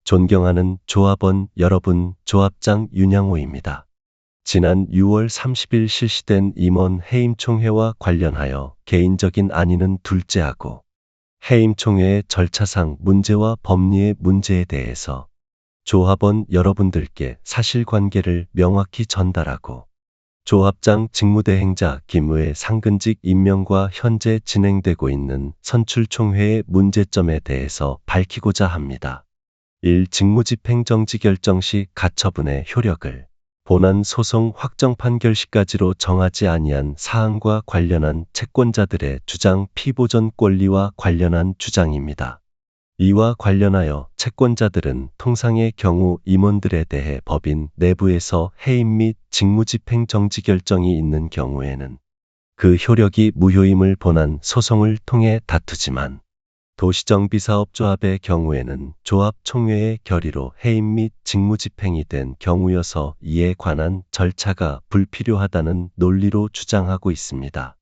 존경하는 조합원 여러분, 조합장 윤양호입니다. 지난 6월 30일 실시된 임원 해임총회와 관련하여 개인적인 안위는 둘째하고 해임총회의 절차상 문제와 법리의 문제에 대해서 조합원 여러분들께 사실관계를 명확히 전달하고 조합장 직무대행자 김우의 상근직 임명과 현재 진행되고 있는 선출총회의 문제점에 대해서 밝히고자 합니다. 1. 직무집행정지 결정 시 가처분의 효력을 본안 소송 확정 판결 시까지로 정하지 아니한 사항과 관련한 채권자들의 주장 피보전 권리와 관련한 주장입니다. 이와 관련하여 채권자들은 통상의 경우 임원들에 대해 법인 내부에서 해임 및 직무집행 정지 결정이 있는 경우에는 그 효력이 무효임을 본안 소송을 통해 다투지만 도시정비사업조합의 경우에는 조합 총회의 결의로 해임 및 직무집행이 된 경우여서 이에 관한 절차가 불필요하다는 논리로 주장하고 있습니다.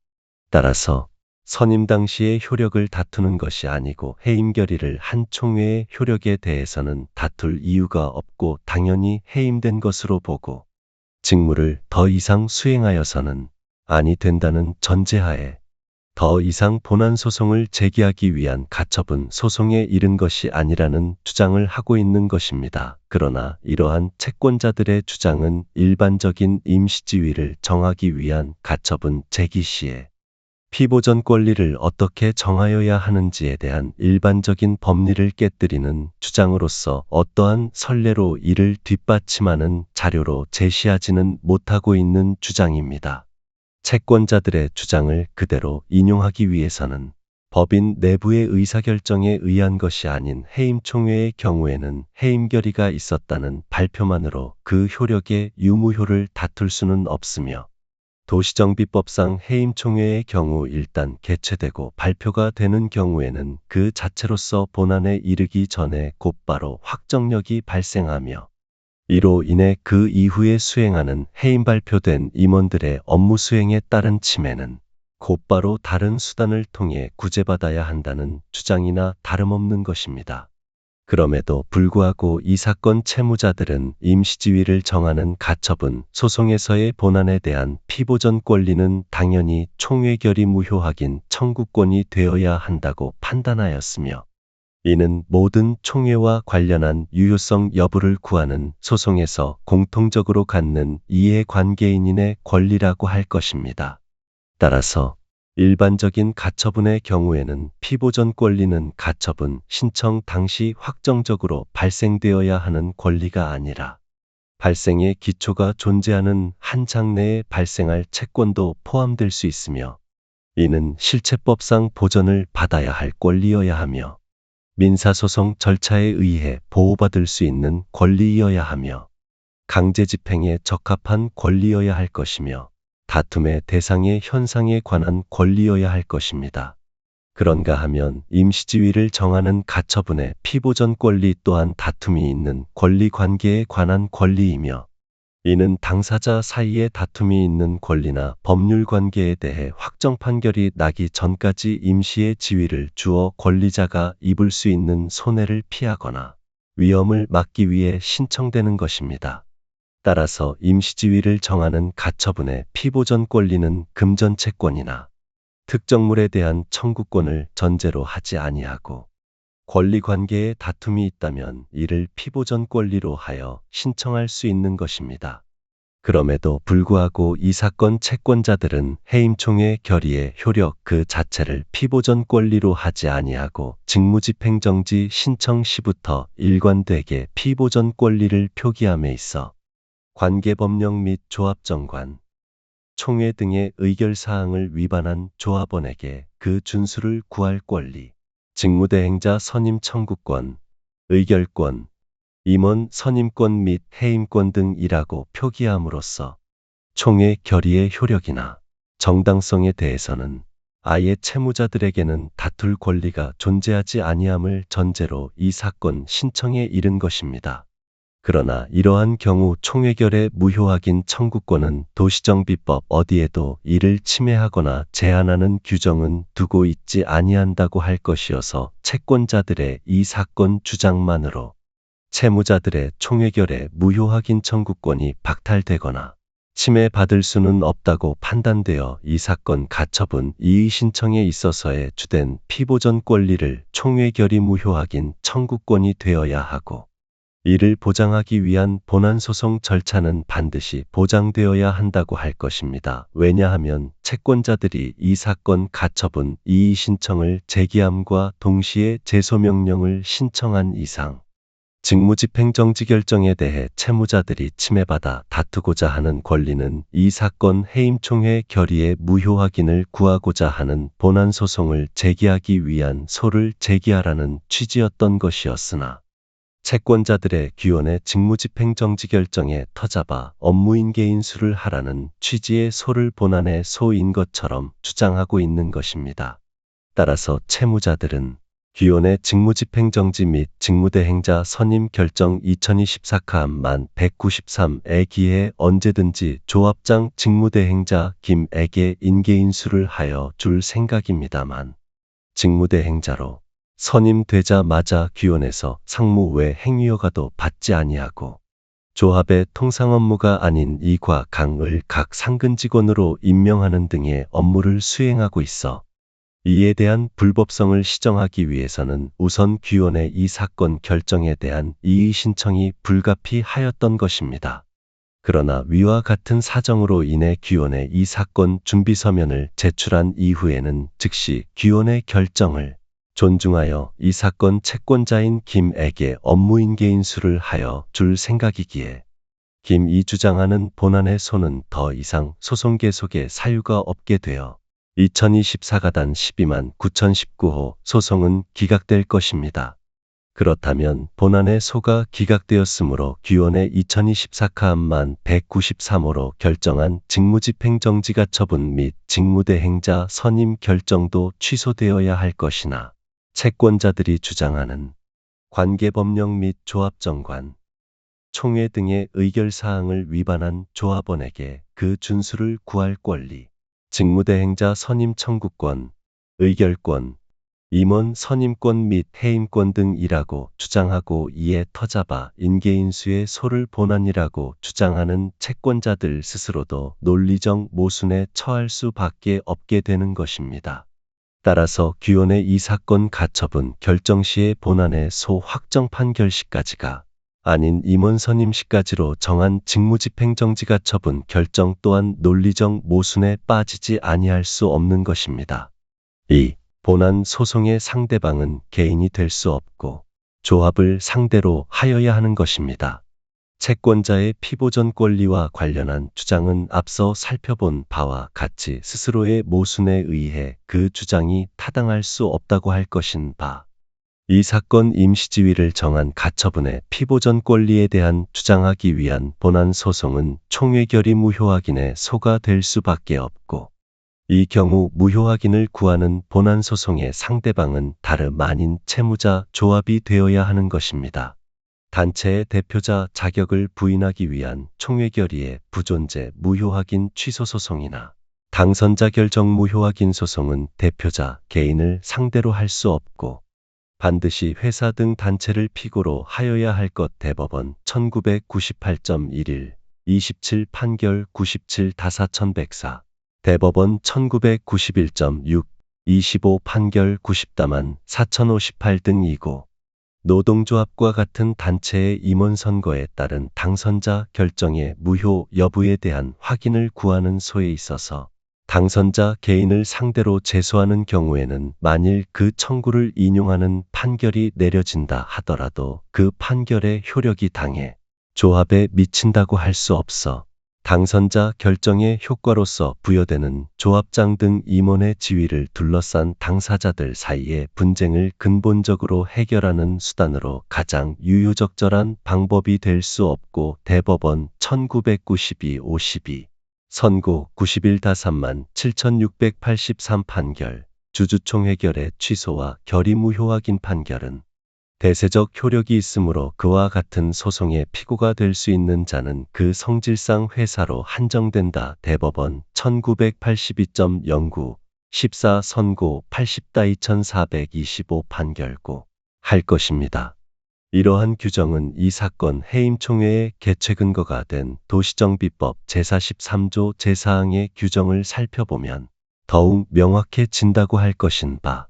따라서 선임 당시의 효력을 다투는 것이 아니고 해임 결의를 한 총회의 효력에 대해서는 다툴 이유가 없고 당연히 해임된 것으로 보고 직무를 더 이상 수행하여서는 아니 된다는 전제하에 더 이상 본안 소송을 제기하기 위한 가처분 소송에 이른 것이 아니라는 주장을 하고 있는 것입니다. 그러나 이러한 채권자들의 주장은 일반적인 임시지위를 정하기 위한 가처분 제기 시에 피보전 권리를 어떻게 정하여야 하는지에 대한 일반적인 법리를 깨뜨리는 주장으로서 어떠한 선례로 이를 뒷받침하는 자료로 제시하지는 못하고 있는 주장입니다. 채권자들의 주장을 그대로 인용하기 위해서는 법인 내부의 의사결정에 의한 것이 아닌 해임총회의 경우에는 해임 결의가 있었다는 발표만으로 그 효력의 유무효를 다툴 수는 없으며 도시정비법상 해임총회의 경우 일단 개최되고 발표가 되는 경우에는 그 자체로서 본안에 이르기 전에 곧바로 확정력이 발생하며 이로 인해 그 이후에 수행하는 해임 발표된 임원들의 업무 수행에 따른 침해는 곧바로 다른 수단을 통해 구제받아야 한다는 주장이나 다름없는 것입니다. 그럼에도 불구하고 이 사건 채무자들은 임시지위를 정하는 가처분 소송에서의 본안에 대한 피보전 권리는 당연히 총회 결의 무효 확인 청구권이 되어야 한다고 판단하였으며 이는 모든 총회와 관련한 유효성 여부를 구하는 소송에서 공통적으로 갖는 이해관계인의 권리라고 할 것입니다. 따라서 일반적인 가처분의 경우에는 피보전 권리는 가처분 신청 당시 확정적으로 발생되어야 하는 권리가 아니라 발생의 기초가 존재하는 한 장내에 발생할 채권도 포함될 수 있으며 이는 실체법상 보전을 받아야 할 권리여야 하며 민사소송 절차에 의해 보호받을 수 있는 권리이어야 하며 강제집행에 적합한 권리여야 할 것이며 다툼의 대상의 현상에 관한 권리여야 할 것입니다. 그런가 하면 임시지위를 정하는 가처분의 피보전 권리 또한 다툼이 있는 권리관계에 관한 권리이며 이는 당사자 사이에 다툼이 있는 권리나 법률관계에 대해 확정 판결이 나기 전까지 임시의 지위를 주어 권리자가 입을 수 있는 손해를 피하거나 위험을 막기 위해 신청되는 것입니다. 따라서 임시지위를 정하는 가처분의 피보전 권리는 금전채권이나 특정물에 대한 청구권을 전제로 하지 아니하고 권리관계에 다툼이 있다면 이를 피보전 권리로 하여 신청할 수 있는 것입니다. 그럼에도 불구하고 이 사건 채권자들은 해임총회 결의의 효력 그 자체를 피보전 권리로 하지 아니하고 직무집행정지 신청 시부터 일관되게 피보전 권리를 표기함에 있어 관계법령 및 조합정관, 총회 등의 의결사항을 위반한 조합원에게 그 준수를 구할 권리, 직무대행자 선임 청구권, 의결권, 임원 선임권 및 해임권 등이라고 표기함으로써 총회 결의의 효력이나 정당성에 대해서는 아예 채무자들에게는 다툴 권리가 존재하지 아니함을 전제로 이 사건 신청에 이른 것입니다. 그러나 이러한 경우 총회결의 무효 확인 청구권은 도시정비법 어디에도 이를 침해하거나 제한하는 규정은 두고 있지 아니한다고 할 것이어서 채권자들의 이 사건 주장만으로 채무자들의 총회결의 무효 확인 청구권이 박탈되거나 침해받을 수는 없다고 판단되어 이 사건 가처분 이의 신청에 있어서의 주된 피보전 권리를 총회결의 무효 확인 청구권이 되어야 하고, 이를 보장하기 위한 본안소송 절차는 반드시 보장되어야 한다고 할 것입니다. 왜냐하면 채권자들이 이 사건 가처분 이의 신청을 제기함과 동시에 제소명령을 신청한 이상 직무집행정지 결정에 대해 채무자들이 침해받아 다투고자 하는 권리는 이 사건 해임총회 결의의 무효 확인을 구하고자 하는 본안소송을 제기하기 위한 소를 제기하라는 취지였던 것이었으나, 채권자들의 귀원의 직무집행정지 결정에 터잡아 업무인계인수를 하라는 취지의 소를 본안의 소인 것처럼 주장하고 있는 것입니다. 따라서 채무자들은 귀원의 직무집행정지 및 직무대행자 선임 결정 2024칸 193에 기해 언제든지 조합장 직무대행자 김에게 인계인수를 하여 줄 생각입니다만, 직무대행자로 선임되자마자 귀원에서 상무 외 행위허가도 받지 아니하고 조합의 통상 업무가 아닌 이과 강을 각 상근 직원으로 임명하는 등의 업무를 수행하고 있어 이에 대한 불법성을 시정하기 위해서는 우선 귀원의 이 사건 결정에 대한 이의 신청이 불가피하였던 것입니다. 그러나 위와 같은 사정으로 인해 귀원의 이 사건 준비서면을 제출한 이후에는 즉시 귀원의 결정을 존중하여 이 사건 채권자인 김에게 업무인계인수를 하여 줄 생각이기에 김이 주장하는 본안의 소는 더 이상 소송 계속의 사유가 없게 되어 2024가단 129019호 소송은 기각될 것입니다. 그렇다면 본안의 소가 기각되었으므로 귀원의 2024칸 193호로 결정한 직무집행정지 가처분 및 직무대행자 선임 결정도 취소되어야 할 것이나, 채권자들이 주장하는 관계법령 및 조합정관, 총회 등의 의결사항을 위반한 조합원에게 그 준수를 구할 권리, 직무대행자 선임 청구권, 의결권, 임원 선임권 및 해임권 등이라고 주장하고, 이에 터잡아 인계인수의 소를 본안이라고 주장하는 채권자들 스스로도 논리적 모순에 처할 수밖에 없게 되는 것입니다. 따라서 귀원의 이 사건 가처분 결정 시의 본안의 소 확정 판결 시까지가 아닌 임원 선임 시까지로 정한 직무집행정지 가처분 결정 또한 논리적 모순에 빠지지 아니할 수 없는 것입니다. 2. 본안 소송의 상대방은 개인이 될 수 없고 조합을 상대로 하여야 하는 것입니다. 채권자의 피보전 권리와 관련한 주장은 앞서 살펴본 바와 같이 스스로의 모순에 의해 그 주장이 타당할 수 없다고 할 것인 바, 이 사건 임시지위를 정한 가처분의 피보전 권리에 대한 주장하기 위한 본안 소송은 총회결의 무효 확인의 소가 될 수밖에 없고, 이 경우 무효 확인을 구하는 본안 소송의 상대방은 다름 아닌 채무자 조합이 되어야 하는 것입니다. 단체의 대표자 자격을 부인하기 위한 총회결의의 부존재 무효 확인 취소 소송이나 당선자 결정 무효 확인 소송은 대표자 개인을 상대로 할 수 없고 반드시 회사 등 단체를 피고로 하여야 할 것. 대법원 1998.11 27 판결 97 다사천백사 대법원 1991.6 25 판결 90다만 4058 등이고, 노동조합과 같은 단체의 임원 선거에 따른 당선자 결정의 무효 여부에 대한 확인을 구하는 소에 있어서 당선자 개인을 상대로 제소하는 경우에는 만일 그 청구를 인용하는 판결이 내려진다 하더라도 그 판결의 효력이 당해 조합에 미친다고 할 수 없어 당선자 결정의 효과로서 부여되는 조합장 등 임원의 지위를 둘러싼 당사자들 사이의 분쟁을 근본적으로 해결하는 수단으로 가장 유효적절한 방법이 될 수 없고, 대법원 1992-52 선고 91-3만 7683 판결 주주총회결의 취소와 결의 무효 확인 판결은 대세적 효력이 있으므로 그와 같은 소송의 피고가 될 수 있는 자는 그 성질상 회사로 한정된다. 대법원 1982.09 14 선고 80-2425 판결고 할 것입니다. 이러한 규정은 이 사건 해임 총회의 개최 근거가 된 도시정비법 제43조 제4항의 규정을 살펴보면 더욱 명확해진다고 할 것인 바,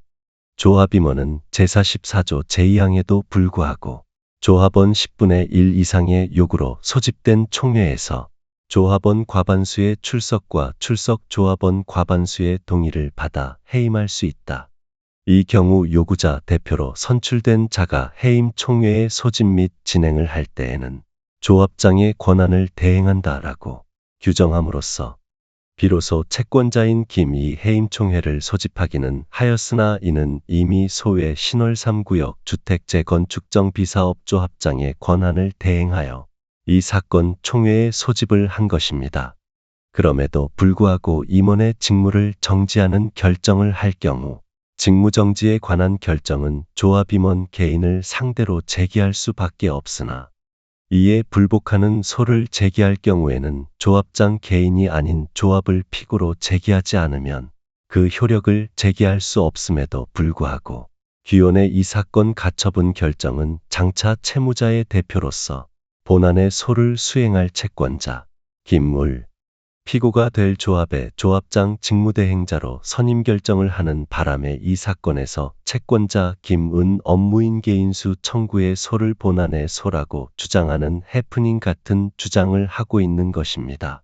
조합임원은 제44조 제2항에도 불구하고 조합원 10분의 1 이상의 요구로 소집된 총회에서 조합원 과반수의 출석과 출석 조합원 과반수의 동의를 받아 해임할 수 있다. 이 경우 요구자 대표로 선출된 자가 해임 총회의 소집 및 진행을 할 때에는 조합장의 권한을 대행한다라고 규정함으로써 비로소 채권자인 김이 해임 총회를 소집하기는 하였으나 이는 이미 소외 신월 3구역 주택 재건축정 비사업 조합장의 권한을 대행하여 이 사건 총회의 소집을 한 것입니다. 그럼에도 불구하고 임원의 직무를 정지하는 결정을 할 경우 직무정지에 관한 결정은 조합임원 개인을 상대로 제기할 수밖에 없으나 이에 불복하는 소를 제기할 경우에는 조합장 개인이 아닌 조합을 피고로 제기하지 않으면 그 효력을 제기할 수 없음에도 불구하고 귀원의 이 사건 가처분 결정은 장차 채무자의 대표로서 본안의 소를 수행할 채권자, 김물, 피고가 될 조합의 조합장 직무대행자로 선임 결정을 하는 바람에 이 사건에서 채권자 김은 업무인 개인수 청구의 소를 본안의 소라고 주장하는 해프닝 같은 주장을 하고 있는 것입니다.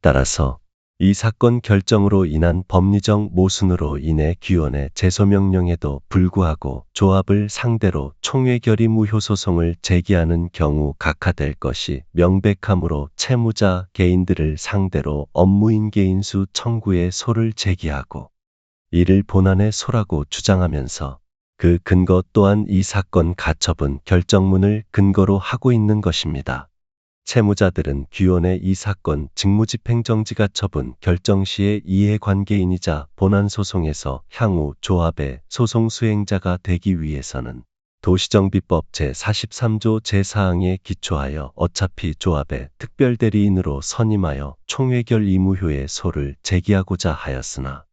따라서 이 사건 결정으로 인한 법리적 모순으로 인해 귀원의 제소명령에도 불구하고 조합을 상대로 총회 결의 무효 소송을 제기하는 경우 각하될 것이 명백하므로 채무자 개인들을 상대로 업무인 개인수 청구의 소를 제기하고 이를 본안의 소라고 주장하면서 그 근거 또한 이 사건 가처분 결정문을 근거로 하고 있는 것입니다. 채무자들은 귀원의 이 사건 직무집행정지가 처분 결정 시의 이해관계인이자 본안소송에서 향후 조합의 소송 수행자가 되기 위해서는 도시정비법 제43조 제4항에 기초하여 어차피 조합의 특별대리인으로 선임하여 총회결 의무효의 소를 제기하고자 하였으나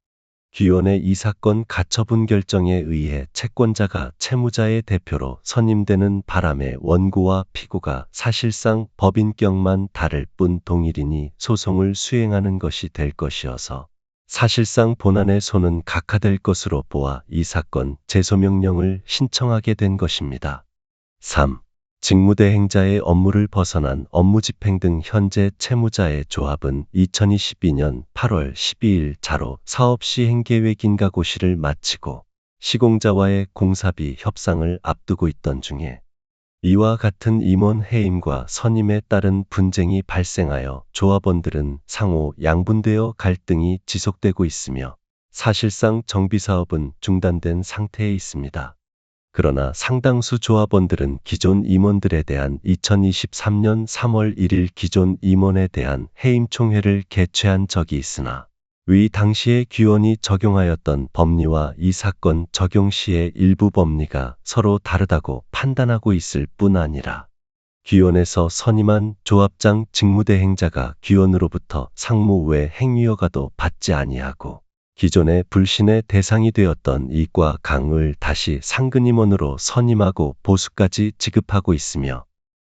귀원의 이 사건 가처분 결정에 의해 채권자가 채무자의 대표로 선임되는 바람에 원고와 피고가 사실상 법인격만 다를 뿐 동일이니 소송을 수행하는 것이 될 것이어서 사실상 본안의 소는 각하될 것으로 보아 이 사건 제소명령을 신청하게 된 것입니다. 3. 직무대행자의 업무를 벗어난 업무집행 등 현재 채무자의 조합은 2022년 8월 12일 자로 사업시행계획 인가고시를 마치고 시공자와의 공사비 협상을 앞두고 있던 중에 이와 같은 임원 해임과 선임에 따른 분쟁이 발생하여 조합원들은 상호 양분되어 갈등이 지속되고 있으며 사실상 정비사업은 중단된 상태에 있습니다. 그러나 상당수 조합원들은 기존 임원들에 대한 2023년 3월 1일 기존 임원에 대한 해임 총회를 개최한 적이 있으나 위 당시에 귀원이 적용하였던 법리와 이 사건 적용 시의 일부 법리가 서로 다르다고 판단하고 있을 뿐 아니라 귀원에서 선임한 조합장 직무대행자가 귀원으로부터 상무 외 행위허가도 받지 아니하고 기존의 불신의 대상이 되었던 이과 강을 다시 상근임원으로 선임하고 보수까지 지급하고 있으며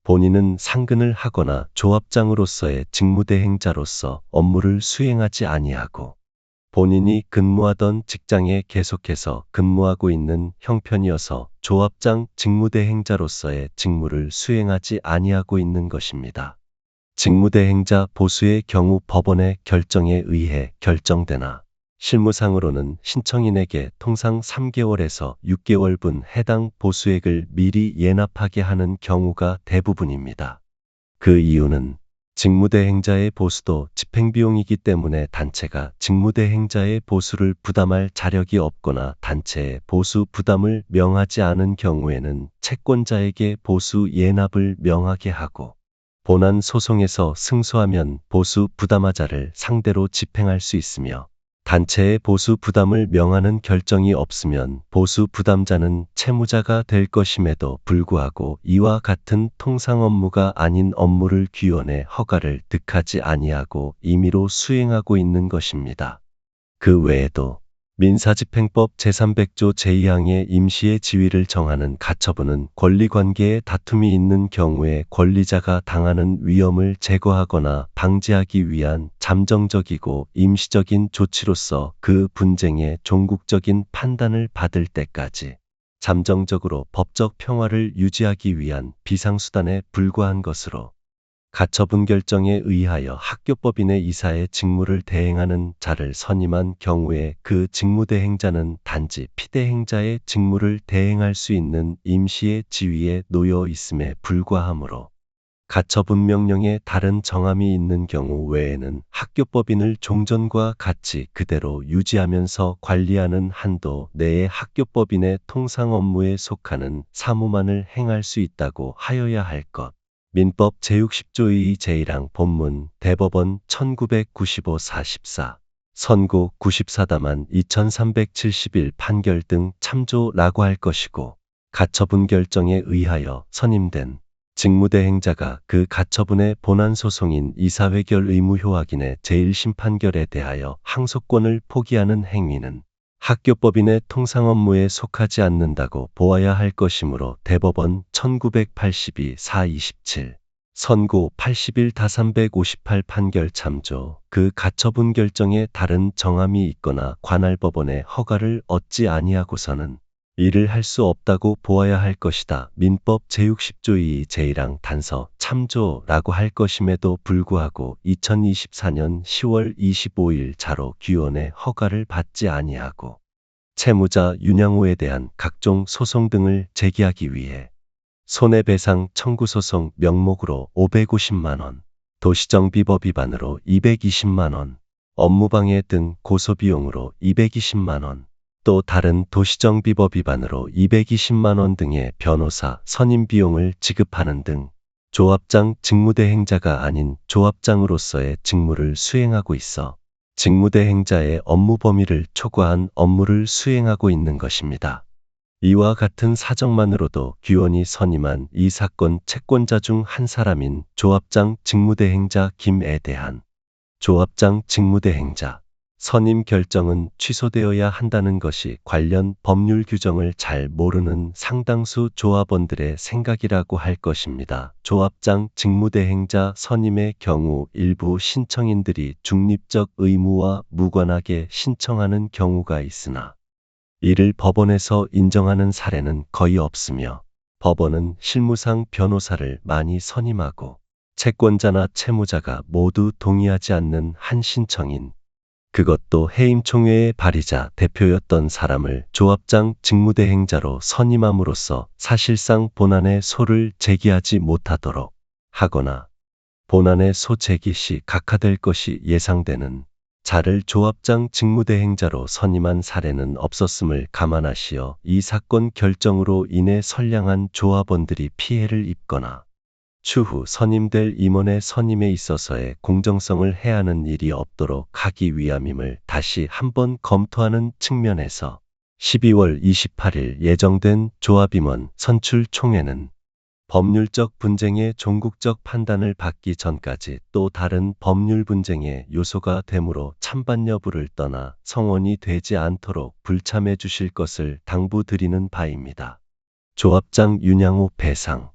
본인은 상근을 하거나 조합장으로서의 직무대행자로서 업무를 수행하지 아니하고 본인이 근무하던 직장에 계속해서 근무하고 있는 형편이어서 조합장 직무대행자로서의 직무를 수행하지 아니하고 있는 것입니다. 직무대행자 보수의 경우 법원의 결정에 의해 결정되나 실무상으로는 신청인에게 통상 3개월에서 6개월분 해당 보수액을 미리 예납하게 하는 경우가 대부분입니다. 그 이유는 직무대행자의 보수도 집행비용이기 때문에 단체가 직무대행자의 보수를 부담할 자력이 없거나 단체의 보수 부담을 명하지 않은 경우에는 채권자에게 보수 예납을 명하게 하고 본안 소송에서 승소하면 보수 부담하자를 상대로 집행할 수 있으며 단체의 보수 부담을 명하는 결정이 없으면 보수 부담자는 채무자가 될 것임에도 불구하고 이와 같은 통상 업무가 아닌 업무를 귀원의 허가를 득하지 아니하고 임의로 수행하고 있는 것입니다. 그 외에도 민사집행법 제300조 제2항의 임시의 지위를 정하는 가처분은 권리관계에 다툼이 있는 경우에 권리자가 당하는 위험을 제거하거나 방지하기 위한 잠정적이고 임시적인 조치로서 그 분쟁의 종국적인 판단을 받을 때까지 잠정적으로 법적 평화를 유지하기 위한 비상수단에 불과한 것으로, 가처분 결정에 의하여 학교법인의 이사의 직무를 대행하는 자를 선임한 경우에 그 직무대행자는 단지 피대행자의 직무를 대행할 수 있는 임시의 지위에 놓여 있음에 불과하므로, 가처분 명령에 다른 정함이 있는 경우 외에는 학교법인을 종전과 같이 그대로 유지하면서 관리하는 한도 내에 학교법인의 통상 업무에 속하는 사무만을 행할 수 있다고 하여야 할 것. 민법 제60조 2 제1항 본문 대법원 1995-44 선고 94다만 2371 판결 등 참조라고 할 것이고, 가처분 결정에 의하여 선임된 직무대행자가 그 가처분의 본안소송인 이사회결 의무효확인의 제1심판결에 대하여 항소권을 포기하는 행위는 학교법인의 통상 업무에 속하지 않는다고 보아야 할 것이므로 대법원 1982-427 선고 81-358 판결 참조. 그 가처분 결정에 다른 정함이 있거나 관할법원의 허가를 얻지 아니하고서는 이를 할 수 없다고 보아야 할 것이다. 민법 제60조 2 제1항 단서 참조라고 할 것임에도 불구하고 2024년 10월 25일 자로 규원의 허가를 받지 아니하고 채무자 윤양호에 대한 각종 소송 등을 제기하기 위해 손해배상 청구소송 명목으로 550만 원, 도시정비법 위반으로 220만 원, 업무방해 등 고소비용으로 220만 원, 또 다른 도시정비법 위반으로 220만 원 등의 변호사 선임 비용을 지급하는 등 조합장 직무대행자가 아닌 조합장으로서의 직무를 수행하고 있어 직무대행자의 업무 범위를 초과한 업무를 수행하고 있는 것입니다. 이와 같은 사정만으로도 규원이 선임한 이 사건 채권자 중 한 사람인 조합장 직무대행자 김에 대한 조합장 직무대행자 선임 결정은 취소되어야 한다는 것이 관련 법률 규정을 잘 모르는 상당수 조합원들의 생각이라고 할 것입니다. 조합장 직무대행자 선임의 경우 일부 신청인들이 중립적 의무와 무관하게 신청하는 경우가 있으나 이를 법원에서 인정하는 사례는 거의 없으며, 법원은 실무상 변호사를 많이 선임하고 채권자나 채무자가 모두 동의하지 않는 한 신청인, 그것도 해임총회의 발의자 대표였던 사람을 조합장 직무대행자로 선임함으로써 사실상 본안의 소를 제기하지 못하도록 하거나 본안의 소 제기 시 각하될 것이 예상되는 자를 조합장 직무대행자로 선임한 사례는 없었음을 감안하시어 이 사건 결정으로 인해 선량한 조합원들이 피해를 입거나 추후 선임될 임원의 선임에 있어서의 공정성을 해하는 일이 없도록 하기 위함임을 다시 한번 검토하는 측면에서 12월 28일 예정된 조합임원 선출 총회는 법률적 분쟁의 종국적 판단을 받기 전까지 또 다른 법률 분쟁의 요소가 되므로 찬반 여부를 떠나 성원이 되지 않도록 불참해 주실 것을 당부드리는 바입니다. 조합장 윤양호 배상.